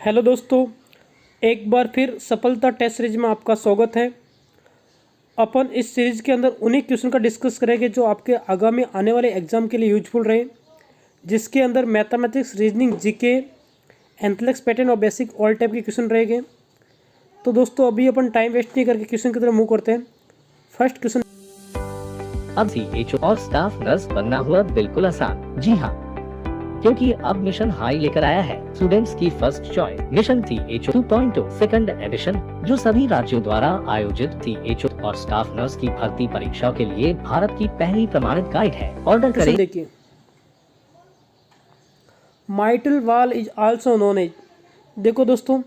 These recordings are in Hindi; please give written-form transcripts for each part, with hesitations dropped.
हेलो दोस्तों, एक बार फिर सफलता टेस्ट सीरीज में आपका स्वागत है। अपन इस सीरीज के अंदर उन्हीं क्वेश्चन का डिस्कस करेंगे जो आपके आगामी आने वाले एग्जाम के लिए यूजफुल रहे, जिसके अंदर मैथमेटिक्स, रीजनिंग, जीके, एंथलेक्स पैटर्न और बेसिक ऑल टाइप के क्वेश्चन रहेंगे। तो दोस्तों अभी अपन टाइम वेस्ट नहीं करके क्वेश्चन की तरफ मूव करते हैं। फर्स्ट क्वेश्चन, अब CHO और स्टाफ नर्स बनना हुआ बिल्कुल आसान। जी हाँ, क्योंकि अब मिशन हाई लेकर आया है स्टूडेंट्स की first choice mission CHO 2.0 second edition, जो सभी राज्यों द्वारा आयोजित CHO और स्टाफ नर्स की भर्ती परीक्षाओं के लिए भारत की पहली प्रमाणित गाइड है। ऑर्डर करें। देखिए, माइटल वाल इज आल्सो नोन एज। देखो दोस्तों,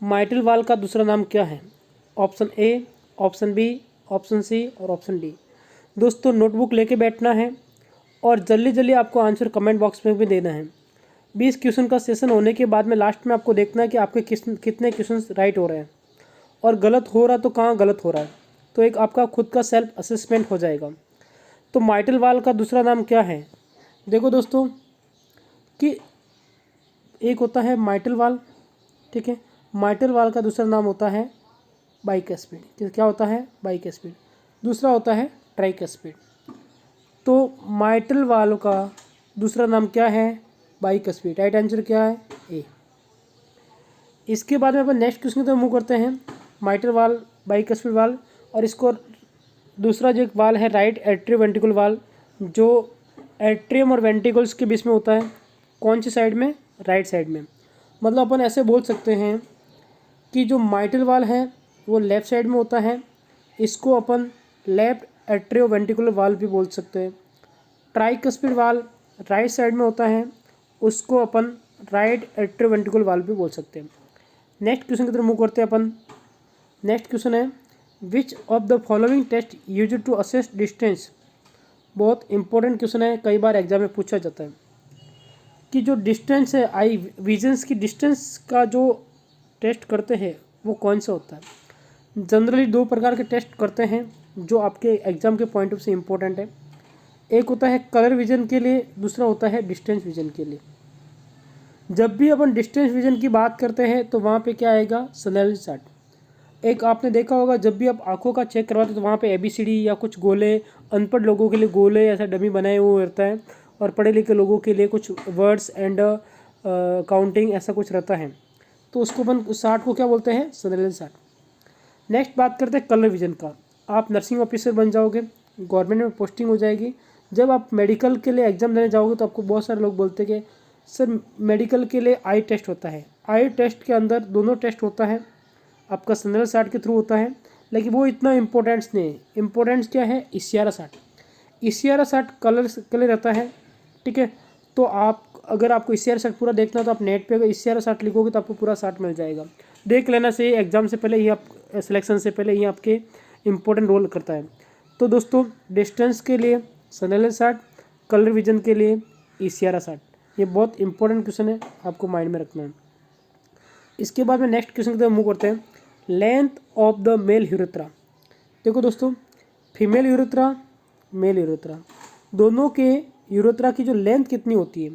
माइटल वाल का दूसरा नाम क्या है? Option A, option B, option C और ऑप्शन डी। दोस्तों नोटबुक लेके बैठना है और जल्दी जल्दी आपको आंसर कमेंट बॉक्स में भी देना है। 20 क्वेश्चन का सेशन होने के बाद में लास्ट में आपको देखना है कि आपके कितने क्वेश्चन राइट हो रहे हैं और गलत हो रहा तो कहाँ गलत हो रहा है, तो एक आपका खुद का सेल्फ असेसमेंट हो जाएगा। तो माइटल वाल का दूसरा नाम क्या है? देखो दोस्तों कि एक होता है माइटल वाल, ठीक है। माइटल वाल का दूसरा नाम होता है बाइकस्पिड। क्या होता है? बाइकस्पिड। दूसरा होता है ट्राइकस्पिड। तो माइटल वाल का दूसरा नाम क्या है? बाइकस्पिड। राइट आंसर क्या है? ए। इसके बाद में अपन नेक्स्ट क्वेश्चन की तरफ मूव करते हैं। माइटल वाल, बाइकस्पिड वाल, और इसको दूसरा जो एक वाल है राइट एट्रियो वेंट्रिकल वाल, जो एट्रियम और वेंट्रिकल्स के बीच में होता है। कौन सी साइड में? राइट साइड में। मतलब अपन ऐसे बोल सकते हैं कि जो माइटल वाल है वो लेफ्ट साइड में होता है, इसको अपन लेफ्ट एट्रियो वेंट्रिकुलर वाल भी बोल सकते हैं। ट्राइकस्पिड वाल राइट साइड में होता है, उसको अपन राइट एट्रियो वेंट्रिकुलर वाल भी बोल सकते हैं। नेक्स्ट क्वेश्चन की तरफ मूव करते हैं अपन। नेक्स्ट क्वेश्चन है, which of the following test used to assess distance. बहुत इंपॉर्टेंट क्वेश्चन है, कई बार एग्जाम में पूछा जाता है कि जो डिस्टेंस है, आई विजन्स की डिस्टेंस का जो टेस्ट करते हैं वो कौन सा होता है। जनरली दो प्रकार के टेस्ट करते हैं जो आपके एग्जाम के पॉइंट ऑफ से इम्पोर्टेंट है। एक होता है कलर विजन के लिए, दूसरा होता है डिस्टेंस विजन के लिए। जब भी अपन डिस्टेंस विजन की बात करते हैं तो वहाँ पे क्या आएगा? Snellen chart. एक आपने देखा होगा, जब भी आप आंखों का चेक करवाते तो वहाँ पे ABCD या कुछ गोले, अनपढ़ लोगों के लिए गोले ऐसा डमी बनाए हुए रहता है, और पढ़े लिखे लोगों के लिए कुछ वर्ड्स एंड काउंटिंग ऐसा कुछ रहता है। तो उसको अपन उस चार्ट को क्या बोलते हैं? Snail chart. नेक्स्ट बात करते हैं कलर विजन का। आप नर्सिंग ऑफिसर बन जाओगे, गवर्नमेंट में पोस्टिंग हो जाएगी। जब आप मेडिकल के लिए एग्जाम देने जाओगे तो आपको बहुत सारे लोग बोलते हैं कि सर मेडिकल के लिए आई टेस्ट होता है। आई टेस्ट के अंदर दोनों टेस्ट होता है, आपका स्नेल चार्ट के थ्रू होता है, लेकिन वो इतना इम्पोर्टेंस नहीं है। इम्पोर्टेंस क्या है? इशियारा चार्ट। इशियारा चार्ट कलर के लिए रहता है, ठीक है। तो आप अगर आपको इशियारा चार्ट पूरा देखना है तो आप नेट पे अगर इशियारा चार्ट लिखोगे तो आपको पूरा चार्ट मिल जाएगा। देख लेना चाहिए, एग्जाम से पहले ही आप सिलेक्शन से पहले ही आपके इम्पोर्टेंट रोल करता है। तो दोस्तों डिस्टेंस के लिए स्नेल चार्ट, कलर विजन के लिए इशियारा चार्ट। ये बहुत इंपॉर्टेंट क्वेश्चन है, आपको माइंड में रखना है। इसके बाद में नेक्स्ट क्वेश्चन की तरफ मूव करते हैं। Length of the male urethra. देखो दोस्तों, फीमेल यूरेथ्रा, मेल यूरेथ्रा, दोनों के यूरेथ्रा की जो लेंथ कितनी होती है।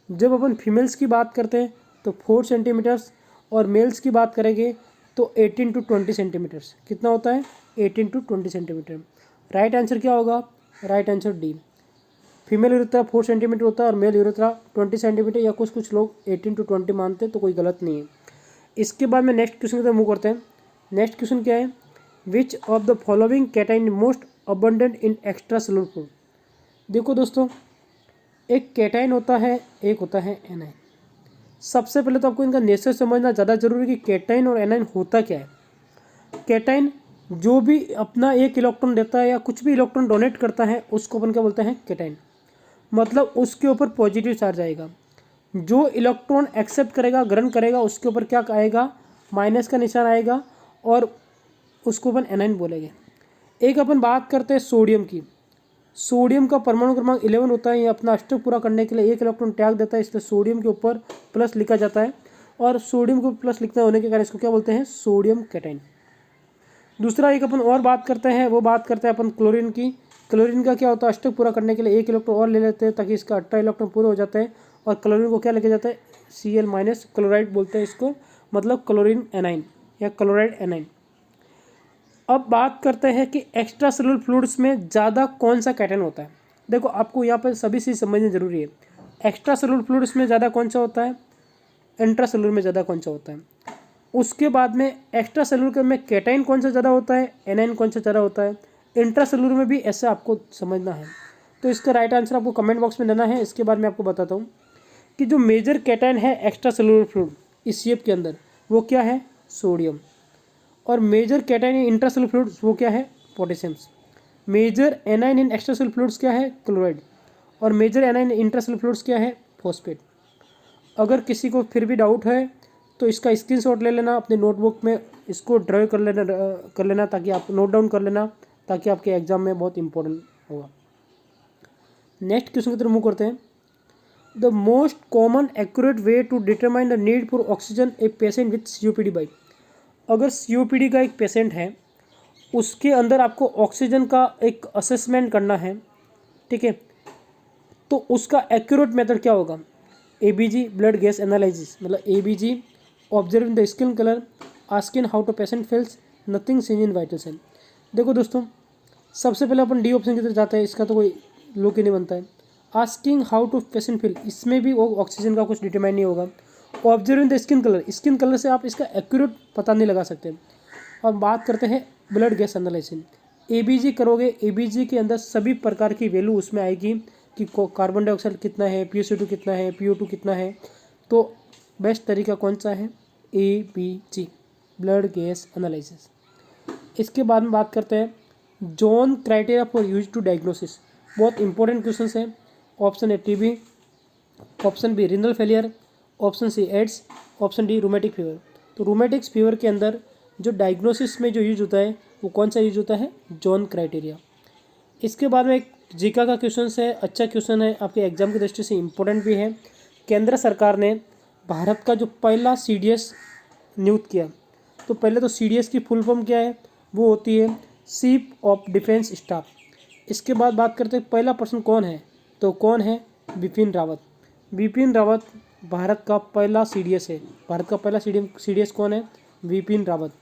जब अपन फीमेल्स की बात करते हैं तो 4 सेंटीमीटर्स, और मेल्स की बात करेंगे तो 18 to 20 सेंटीमीटर्स। कितना होता है? 18 to 20 सेंटीमीटर। राइट आंसर क्या होगा? Right answer D. Female urethra 4 centimetre होता है और मेल यूरेथ्रा 20 सेंटीमीटर, या कुछ लोग 18 to 20 मानते हैं, तो कोई गलत नहीं है। इसके बाद में नेक्स्ट क्वेश्चन की तरफ मूव करते हैं। नेक्स्ट क्वेश्चन क्या है? Which of the following cation most abundant in extra cellular food. देखो दोस्तों, एक कैटाइन होता है, एक होता है एनाइन। सबसे पहले तो आपको इनका नेचर समझना ज़्यादा जरूरी है कि कैटाइन और एनाइन होता क्या है। कैटाइन जो भी अपना एक इलेक्ट्रॉन देता है या कुछ भी इलेक्ट्रॉन डोनेट करता है उसको अपन क्या बोलते हैं? कैटाइन। मतलब उसके ऊपर पॉजिटिव चार्ज आएगा। जो इलेक्ट्रॉन एक्सेप्ट करेगा, ग्रहण करेगा, उसके ऊपर क्या आएगा? माइनस का निशान आएगा, और उसको अपन एनाइन बोलेंगे। एक अपन बात करते हैं सोडियम की। सोडियम का परमाणु क्रमांक 11 होता है। ये अपना अष्टक पूरा करने के लिए एक इलेक्ट्रॉन त्याग देता है, इसलिए सोडियम के ऊपर प्लस लिखा जाता है, और सोडियम को प्लस लिखना होने के कारण इसको क्या बोलते हैं? Sodium cation. दूसरा एक अपन और बात करते हैं, वो बात करते हैं अपन क्लोरीन की। क्लोरीन का क्या होता है? अष्टक पूरा करने के लिए एक इलेक्ट्रॉन और ले लेते हैं ताकि इसका 18 इलेक्ट्रॉन पूरे हो जाता है, और क्लोरीन को क्या लेके जाता है? Cl- क्लोराइड बोलते हैं इसको, मतलब क्लोरीन एनाइन या क्लोराइड एनाइन। अब बात करते हैं कि एक्स्ट्रा सेलुलर फ्लूइड्स में ज़्यादा कौन सा कैटायन होता है। देखो आपको यहाँ पर सभी चीज़ समझनी जरूरी है। एक्स्ट्रा सेलुलर फ्लूइड्स में ज़्यादा कौन सा होता है, इंट्रा सेलुलर में ज़्यादा कौन सा होता है। उसके बाद में एक्स्ट्रा सेलुलर में कैटायन कौन सा ज़्यादा होता है, एनाइन कौन सा ज़्यादा होता है। इंट्रा सेलुलर में भी ऐसा आपको समझना है। तो इसका राइट आंसर आपको कमेंट बॉक्स में देना है। इसके बाद मैं आपको बताता हूँ कि जो मेजर कैटायन है एक्स्ट्रा सेलुलर फ्लूइड इस शेप के अंदर वो क्या है, सोडियम। और major cation in intracellular fluids वो क्या है, potassium. Major anion in extracellular fluids क्या है, क्लोराइड। और major anion in intracellular fluids क्या है, फॉस्फेट। अगर किसी को फिर भी डाउट है तो इसका स्क्रीनशॉट ले लेना, अपने नोटबुक में इसको ड्रॉ कर लेना ताकि आप नोट डाउन कर लेना, ताकि आपके एग्जाम में बहुत इंपॉर्टेंट होगा। नेक्स्ट क्वेश्चन की तरफ मूव करते हैं। The most common accurate way to determine the need for oxygen a patient with COPD by. अगर COPD का एक पेशेंट है, उसके अंदर आपको ऑक्सीजन का एक असेसमेंट करना है, ठीक है, तो उसका एक्यूरेट मेथड क्या होगा, ABG ब्लड गैस एनालिसिस, मतलब ABG observing the skin colour, asking how to patient feels, nothing seen in vital sign. देखो दोस्तों, सबसे पहले अपन डी ऑप्शन की तरफ जाते हैं, इसका तो कोई लुक ही नहीं बनता है। Asking how to patient feel, इसमें भी वो ऑक्सीजन का कुछ डिटरमाइन नहीं होगा। Observing the skin colour, skin colour से आप इसका एक्यूरेट पता नहीं लगा सकते। और बात करते हैं ब्लड गैस एनालिसिस, ABG करोगे, ABG के अंदर सभी प्रकार की वैल्यू उसमें आएगी कि कार्बन डाइऑक्साइड कितना है, PaCO2 कितना है, PO2 कितना है। तो बेस्ट तरीका कौन सा है, ABG ब्लड गैस एनालिसिस। इसके बाद में बात करते हैं Jones criteria for use to diagnosis. बहुत इंपॉर्टेंट क्वेश्चन है। Option A TB, option B renal failure, option C AIDS, option D rheumatic fever. तो रूमेटिक फीवर के अंदर जो डायग्नोसिस में जो यूज होता है वो कौन सा यूज होता है, जोन क्राइटेरिया। इसके बाद में एक जीका का क्वेश्चन है, अच्छा क्वेश्चन है, आपके एग्जाम की दृष्टि से इम्पोर्टेंट भी है। केंद्र सरकार ने भारत का जो पहला CDS नियुक्त किया, तो पहले तो CDS की फुल फॉर्म क्या है, वो होती है चीफ ऑफ डिफेंस स्टाफ। इसके बाद बात करते हैं पहला पर्सन कौन है, तो कौन है, बिपिन रावत। बिपिन रावत भारत का पहला CDS है। भारत का पहला CDS कौन है, बिपिन रावत।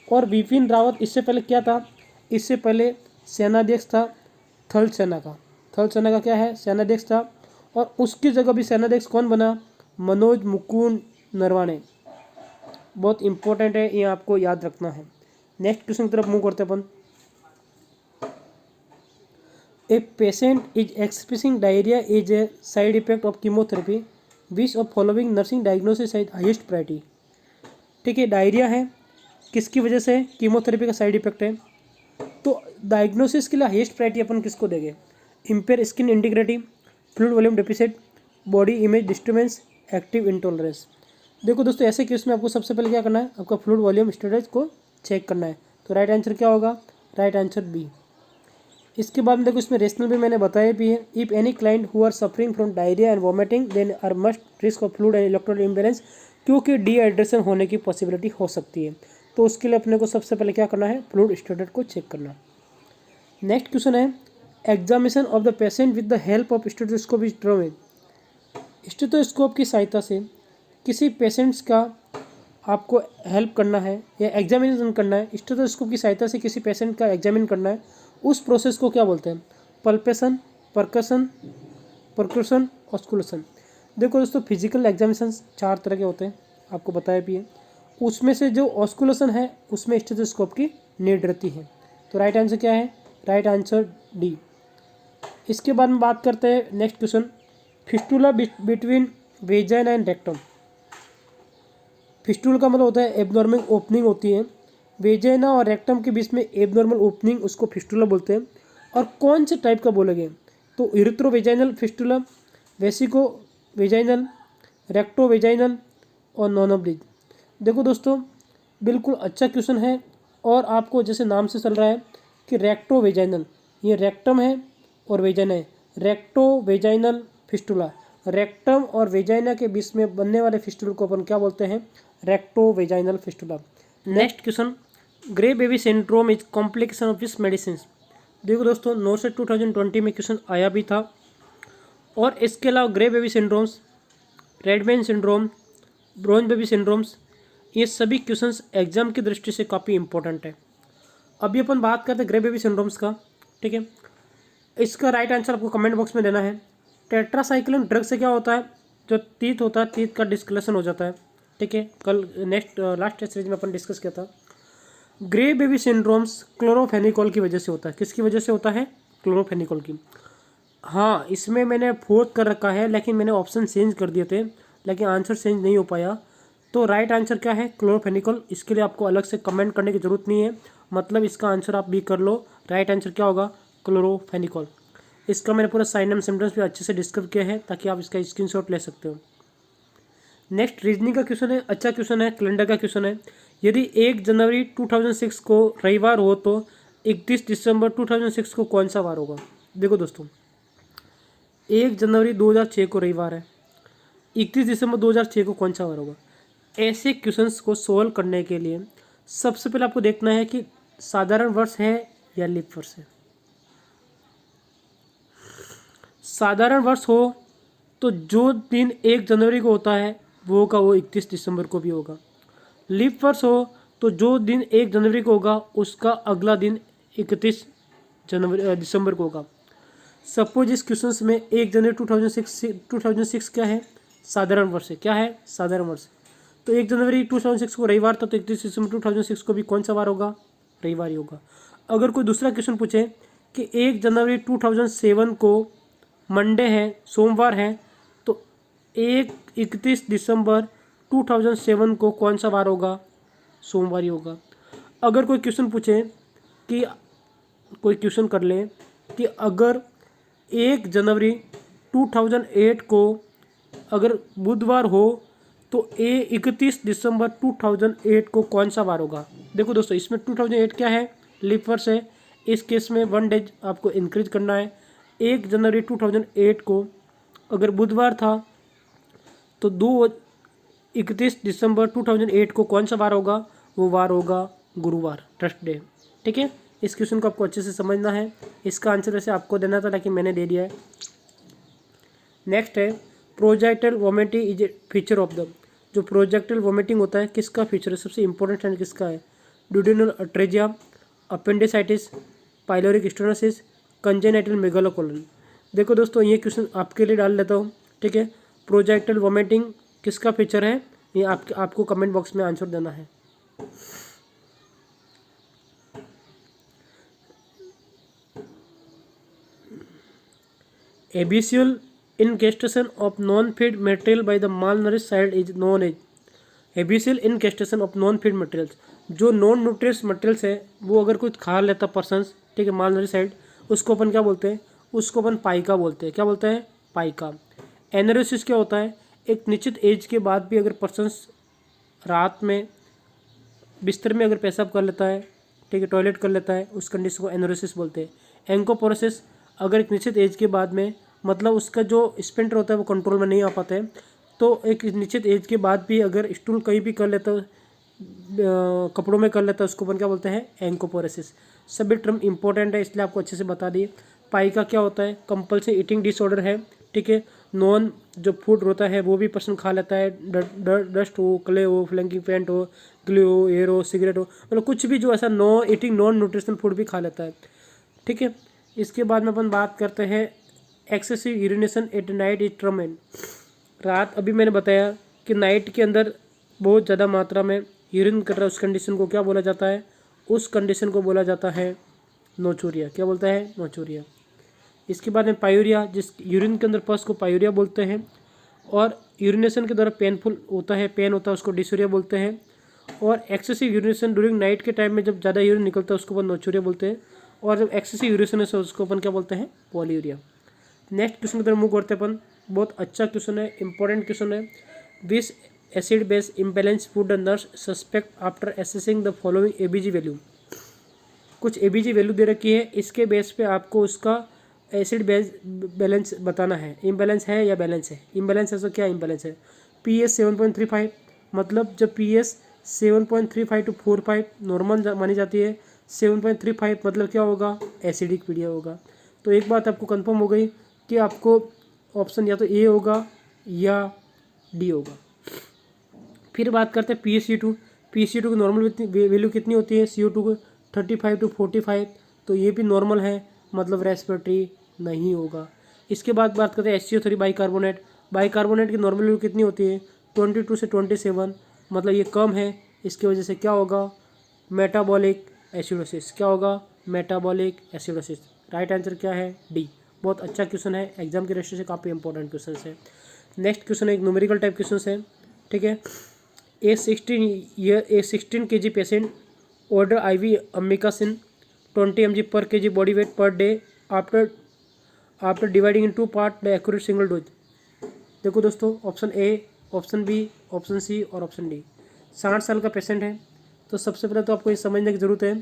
और बिपिन रावत इससे पहले क्या था, इससे पहले सेनाध्यक्ष था थल सेना का। थल सेना का क्या है, सेनाध्यक्ष था। और उसकी जगह भी सेनाध्यक्ष कौन बना, मनोज मुकुंद नरवाणे। बहुत इंपॉर्टेंट है, ये आपको याद रखना है। नेक्स्ट क्वेश्चन की तरफ मूव करते हैं अपन। A patient is expressing diarrhoea is a side effect of chemotherapy, which of following nursing diagnosis is highest priority. ठीक है, डायरिया है, किसकी वजह से, कीमोथेरेपी का साइड इफेक्ट है। तो डायग्नोसिस के लिए हाईएस्ट प्रायोरिटी अपन किसको देंगे, empire skin integrity, fluid volume deficit, body image disturbance, active intolerance. देखो दोस्तों, ऐसे केस में आपको सबसे पहले क्या करना है, आपका फ्लूइड वॉल्यूम स्टेटस को चेक करना है। तो राइट आंसर क्या होगा, राइट आंसर बी। इसके बाद में देखो, इसमें रेशनल भी मैंने बताया भी है। If any client who are suffering from diarrhoea and vomiting then are must risk of fluid and electrolyte imbalance, क्योंकि डिहाइड्रेशन होने की पॉसिबिलिटी हो सकती है। तो उसके लिए अपने को सबसे पहले क्या करना है, फ्लूइड स्टेटस को चेक करना। नेक्स्ट क्वेश्चन है, examination of the patient with the help of stethoscope is drawn. Stethoscope की सहायता से किसी पेशेंट्स का आपको हेल्प करना है या एग्जामिनेशन करना है, स्टेथोस्कोप की सहायता से किसी पेशेंट का एग्जामिन करना है, उस प्रोसेस को क्या बोलते हैं, पल्पेशन, परकशन, ऑस्कुलेशन। देखो दोस्तों, फिजिकल एग्जामिनेशन 4 तरह के होते हैं, आपको बताया भी है। उसमें से जो ऑस्कुलेशन है उसमें स्टेथोस्कोप की नीड रहती है। तो राइट आंसर क्या है, राइट आंसर डी। इसके बाद में बात करते हैं next question, fistula between vagina and rectum. Fistula का मतलब होता है एबनॉर्मल ओपनिंग होती है, वेजाइना और रेक्टम के बीच में एबनॉर्मल ओपनिंग, उसको फिस्टुला बोलते हैं। और कौन से टाइप का बोलेंगे, तो urethro vaginal fistula, vesico vaginal, recto vaginal और नॉनोब्लिज। देखो दोस्तों, बिल्कुल अच्छा क्वेश्चन है। और आपको जैसे नाम से चल रहा है कि रेक्टो वेजाइनल, ये रेक्टम है और वेजाइना है, रेक्टो वेजाइनल फिस्टुला। रेक्टम और वेजाइना के बीच में बनने वाले फिस्टुला को अपन क्या बोलते हैं, recto vaginal fistula. Next question, grey baby syndrome is complication of this medicine. देखो दोस्तों, 9 से 2020 में क्वेश्चन आया भी था। और इसके अलावा grey baby syndromes, red man syndrome, bronze baby syndromes, ये सभी क्वेश्चंस एग्जाम की दृष्टि से काफ़ी इंपॉर्टेंट है। अभी अपन बात करते हैं ग्रे बेबी सिंड्रोम्स का, ठीक है। इसका राइट आंसर आपको कमेंट बॉक्स में देना है। टेट्रासाइक्लिन ड्रग से क्या होता है, जो तीत होता है, तीत का डिस्कलेशन हो जाता है, ठीक है। कल लास्ट सीरीज में अपन डिस्कस किया था। ग्रे बेबी सिंड्रोम्स क्लोरोफेनिकोल की वजह से होता है। किसकी वजह से होता है? क्लोरोफेनिकोल की। हाँ, इसमें मैंने फोर्थ कर रखा है, लेकिन मैंने ऑप्शन चेंज कर दिए थे, लेकिन आंसर चेंज नहीं हो पाया। तो राइट आंसर क्या है? क्लोरोफेनिकोल। इसके लिए आपको अलग से कमेंट करने की ज़रूरत नहीं है, मतलब इसका आंसर आप भी कर लो। राइट आंसर क्या होगा? क्लोरोफेनिकोल। इसका मैंने पूरा साइन एंड सिम्टम्स भी अच्छे से डिस्कस किया है, ताकि आप इसका स्क्रीनशॉट ले सकते हो। नेक्स्ट रीजनिंग का क्वेश्चन है, अच्छा क्वेश्चन है, कैलेंडर का क्वेश्चन है। यदि 1 जनवरी 2006 को रविवार हो तो 31 दिसंबर 2006 को कौन सा वार होगा? देखो दोस्तों, 1 जनवरी 2006 को रविवार है, 31 दिसंबर 2006 को कौन सा वार होगा? ऐसे क्वेश्चंस को सोल्व करने के लिए सबसे पहले आपको देखना है कि साधारण वर्ष है या लीप वर्ष है। साधारण वर्ष हो तो जो दिन 1 जनवरी को होता है वो होगा, वो 31 दिसंबर को भी होगा। लीप वर्ष हो तो जो दिन 1 जनवरी को होगा उसका अगला दिन 31 दिसंबर को होगा। सपोज इस क्वेश्चन में 1 जनवरी 2006 क्या है? साधारण वर्ष है। क्या है? साधारण वर्ष। तो 1 जनवरी 2006 को रविवार था, तो 31 दिसंबर 2006 को भी कौन सा वार होगा? रविवार ही होगा। अगर कोई दूसरा क्वेश्चन पूछे कि 1 जनवरी 2007 को मंडे है, सोमवार है, तो 31 दिसंबर 2007 को कौन सा वार होगा? सोमवार ही होगा। अगर कोई क्वेश्चन पूछे कि कोई क्वेश्चन कर ले कि अगर 1 जनवरी 2008 को अगर बुधवार हो तो 31 दिसंबर 2008 को कौन सा वार होगा? देखो दोस्तों, इसमें 2008 क्या है? लीप वर्ष है। इस केस में 1 डेज आपको इंक्रीज करना है। 1 जनवरी 2008 को अगर बुधवार था तो 31 दिसंबर 2008 को कौन सा वार होगा? वो वार होगा गुरुवार, थर्सडे, ठीक है। इस क्वेश्चन को आपको अच्छे से समझना है। इसका आंसर वैसे आपको देना था, लेकिन मैंने दे दिया है। नेक्स्ट है projectile vomiting is a feature of the. जो प्रोजेक्टाइल वोमिटिंग होता है किसका फीचर है? सबसे इंपॉर्टेंट है किसका है? Duodenal atresia, appendicitis, pyloric stenosis, congenital megacolon. देखो दोस्तों, ये क्वेश्चन आपके लिए डाल लेता हूँ, ठीक है। प्रोजेक्टाइल वोमिटिंग किसका फीचर है? ये आपको कमेंट बॉक्स में आंसर देना है। Habitual ingestion of non food material by the malnourished child is known as. Habitual ingestion of non food materials, जो नॉन न्यूट्रियस मटेरियल्स है वो अगर कोई खा लेता पर्सन्स, ठीक है, मालनरिश चाइल्ड, उसको अपन क्या बोलते हैं? उसको अपन पाइका बोलते हैं। क्या बोलते हैं? पाइका। एनोरेसिस क्या होता है? एक निश्चित एज के बाद भी अगर पर्सन्स रात में बिस्तर में अगर पेशाब कर लेता है, ठीक है, टॉयलेट कर लेता है, उस कंडीशन को एनोरेसिस बोलते हैं। एंकोपोरोसिस, अगर एक निश्चित एज के बाद में, मतलब उसका जो स्पिंटर होता है वो कंट्रोल में नहीं आ पाता है, तो एक निश्चित एज के बाद भी अगर स्टूल कहीं भी कर लेता है, कपड़ों में कर लेता है, उसको अपन क्या बोलते हैं? एंकोपोरोसिस। सभी टर्म इंपॉर्टेंट है, इसलिए आपको अच्छे से बता दिए। पाइका क्या होता है? कंपल्सरी ईटिंग डिसऑर्डर है, ठीक है। नॉन जो फूड होता है वो भी पर्सन खा लेता है, डस्ट हो, क्ले हो, फ्लैंकिंग पेंट हो, ग्लू हो, एयर हो, सिगरेट हो, मतलब कुछ भी जो ऐसा नॉन न्यूट्रिशनल फूड भी खा लेता है, ठीक है। इसके बाद में अपन बात करते हैं excessive urination at night is term an. रात, अभी मैंने बताया कि नाइट के अंदर बहुत ज़्यादा मात्रा में यूरिन कर रहा है, उस कंडीशन को क्या बोला जाता है? उस कंडीशन को बोला जाता है नोचूरिया। क्या बोलता है? नोचूरिया। इसके बाद में पायूरिया, जिस यूरिन के अंदर पस को पायूरिया बोलते हैं, और यूरिनेशन के द्वारा पेनफुल होता है, पेन होता है, उसको डिसूरिया बोलते हैं। और एक्सेसिव यूरिनेशन ड्यूरिंग नाइट के टाइम में जब ज़्यादा यूरिन निकलता है उसको अपन नोचूरिया बोलते हैं, और जब एक्सेसिव यूरिनेशन है उसको अपन क्या बोलते हैं? पॉलीयूरिया। नेक्स्ट क्वेश्चन की तरफ मूव करते हैं अपन। बहुत अच्छा क्वेश्चन है, इंपॉर्टेंट क्वेश्चन है। विच acid base imbalance would the nurse suspect after assessing the following ABG value. कुछ एबीजी वैल्यू दे रखी है, इसके बेस पे आपको उसका एसिड बेस बैलेंस बताना है। इम्बैलेंस है या बैलेंस है? इम्बैलेंस है तो क्या इम्बैलेंस है? पीएच 7.35, मतलब जब पीएच 7.35 to 4.5 नॉर्मल मानी जाती है, 7.35 मतलब क्या होगा? एसिडिक पीडिया होगा। तो एक बात आपको कंफर्म हो गई कि आपको ऑप्शन या तो ए होगा या डी होगा। फिर बात करते हैं PaCO2। PaCO2 की नॉर्मल वैल्यू कितनी होती है? CO2 को 35 to 45, तो ये भी नॉर्मल है, मतलब रेस्पिरेटरी नहीं होगा। इसके बाद बात करते हैं HCO3 बाइकार्बोनेट। बाइकार्बोनेट की नॉर्मल वैल्यू कितनी होती है? 22 से 27, मतलब ये कम है। इसकी वजह से क्या होगा? Metabolic acidosis. क्या होगा? Metabolic acidosis. राइट आंसर क्या है? डी। बहुत अच्छा क्वेश्चन है, एग्जाम के दृष्टि से काफ़ी इंपॉर्टेंट क्वेश्चन है। नेक्स्ट क्वेश्चन एक न्यूमेरिकल टाइप क्वेश्चन है, ठीक है। ए 16 kg patient order IV अम्बिकासिन 20 mg per kg body weight per day after dividing in 2 part the accurate single dose। देखो दोस्तों, option A, option B, option C और ऑप्शन डी। 60 साल का पेशेंट है, तो सबसे पहले तो आपको ये समझने की ज़रूरत है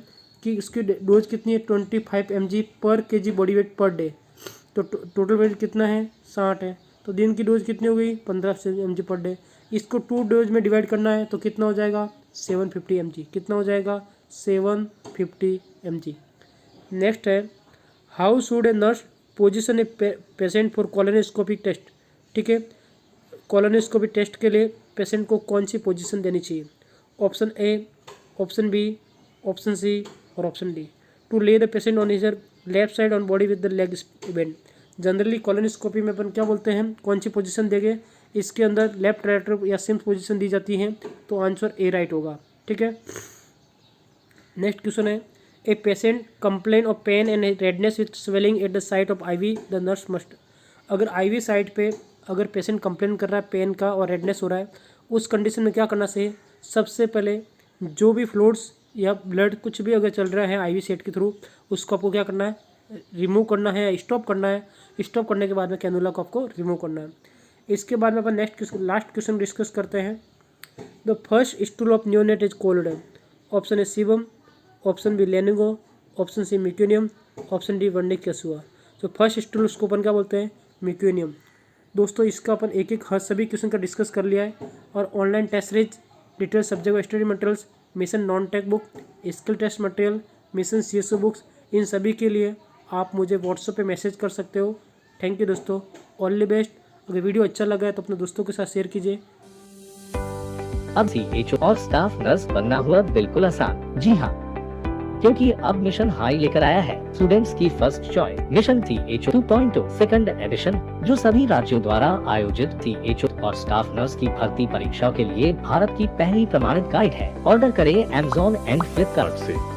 कि इसकी डोज कितनी है? 25 mg पर kg body weight per day. तो टोटल वेट कितना है? 60 है, तो दिन की डोज कितनी हो गई? 15 mg पर डे। इसको 2 डोज में डिवाइड करना है, तो कितना हो जाएगा? 750 mg। कितना हो जाएगा? 750 mg। नेक्स्ट है, how should a nurse position a patient for colonoscopic test. ठीक है, कोलोनोस्कोपी टेस्ट के लिए पेशेंट को कौन सी पोजीशन देनी चाहिए? Option A, option B, option C और option D. To lay the patient on his her left side on body with the leg bent. Generally colonoscopy में अपन क्या बोलते हैं? कौन सी पोजीशन देंगे? इसके अंदर लेफ्ट राइट या सेम पोजीशन दी जाती है, तो आंसर ए राइट होगा। ठीक है। नेक्स्ट क्वेश्चन है, a patient complain of pain and redness with swelling at the site of IV, the nurse must. अगर IV साइट पे अगर पेशेंट कंप्लेन कर रहा है पेन का और रेडनेस हो रहा है, उस कंडीशन में क्या करना चाहिए? सबसे पहले जो भी फ्लूइड्स या ब्लड कुछ भी अगर चल रहा है IV सेट के थ्रू, उसको आपको क्या करना है? रिमूव करना है, स्टॉप करना है। स्टॉप करने के बाद में कैनुला को आपको रिमूव करना है। इसके बाद में अपन लास्ट क्वेश्चन डिस्कस करते हैं। The first stool of neonate is called. Option A sebum, option B lanugo, option C meconium, option D vernix caseosa. तो फर्स्ट स्टूल उसको अपन क्या बोलते हैं? मिक्यूनियम। दोस्तों, इसका अपन एक एक हर सभी क्वेश्चन का डिस्कस कर लिया है। और online test series, detail subject study materials, mission non tech book, skill test material, mission CSO books, इन सभी के लिए आप मुझे व्हाट्सएप पे मैसेज कर सकते हो। थैंक यू दोस्तों, ऑल द बेस्ट। अगर वीडियो अच्छा लगा है तो अपने दोस्तों के साथ शेयर कीजिए। अब CHO और स्टाफ नर्स बनना हुआ बिल्कुल आसान। जी हाँ, क्योंकि अब मिशन हाई लेकर आया है स्टूडेंट्स की first choice mission CHO 2.0 second edition, जो सभी राज्यों द्वारा आयोजित CHO और स्टाफ नर्स की भर्ती परीक्षा के लिए भारत की पहली प्रमाणित गाइड है। ऑर्डर करें Amazon एंड फ्लिपकार्ट से।